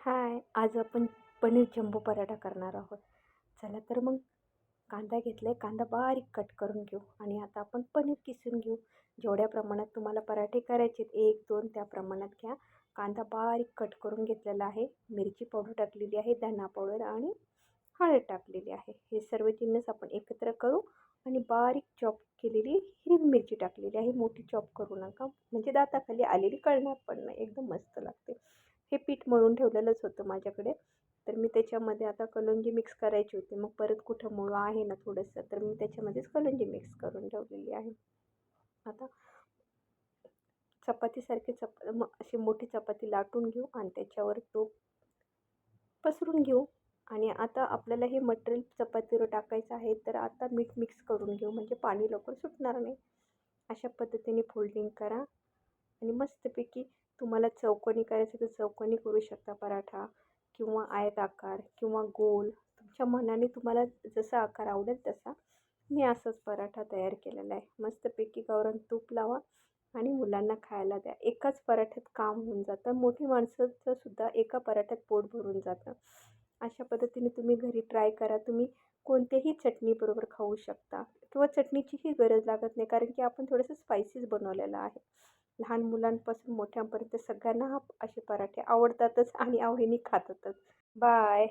हाय, आज आपण पनीर जंबो पराठा करणार आहोत. चला तर मग कांदा घेतलाय, कांदा बारीक कट करून घेऊ आणि आता आपण पनीर किसून घेऊ. जेवढ्या प्रमाणात तुम्हाला पराठे करायचे आहेत 1-2 त्या प्रमाणात घ्या. कांदा बारीक कट करून घेतलेला आहे. मिरची पावडर टाकलेली आहे, धना पावडर आणि हळद टाकलेली आहे. हे सर्व जिन्नस आपण एकत्र करू आणि बारीक चॉप केलेली हिरवी मिरची टाकलेली आहे. मोठी चॉप करू नका, म्हणजे दाताखाली आलेली कळणार पण नाही. एकदम मस्त लागते. हे पीठ मळून ठेवलेलंच होतं माझ्याकडे, तर मी त्याच्यामध्ये आता कलौंजी मिक्स करायची होती. मग परत कुठं मळू आहे ना थोडंसं, तर मी त्याच्यामध्येच कलौंजी मिक्स करून ठेवलेली आहे. आता चपातीसारखी अशी मोठी चपाती लाटून घेऊ आणि त्याच्यावर तूप पसरून घेऊ. आणि आता आपल्याला हे मटेरियल चपातीवर टाकायचं आहे, तर आता मीठ मिक्स करून घेऊ, म्हणजे पाणी लवकर सुटणार नाही. अशा पद्धतीने फोल्डिंग करा आणि मस्तपैकी तुम्हाला चौकोनी करायचं तर चौकोनी करू शकता पराठा, किंवा आयताकार किंवा गोल, तुमच्या मनाने तुम्हाला जसा आकार आवडेल तसा. मी असाच पराठा तयार केलेला आहे. मस्तपैकी गावरान तूप लावा आणि मुलांना खायला द्या. एकाच पराठ्यात काम होऊन जातं. मोठी माणसाचं सुद्धा एका पराठ्यात पोट भरून जातं. अशा पद्धतीने तुम्ही घरी ट्राय करा. तुम्ही कोणत्याही चटणीबरोबर खाऊ शकता किंवा चटणीचीही गरज लागत नाही, कारण की आपण थोडंसं स्पायसीच बनवलेलं आहे. लहान मुलांपासून मोठ्यांपर्यंत सगळ्यांना असे पराठे आवडतातच आणि आवडीने खातातच. बाय.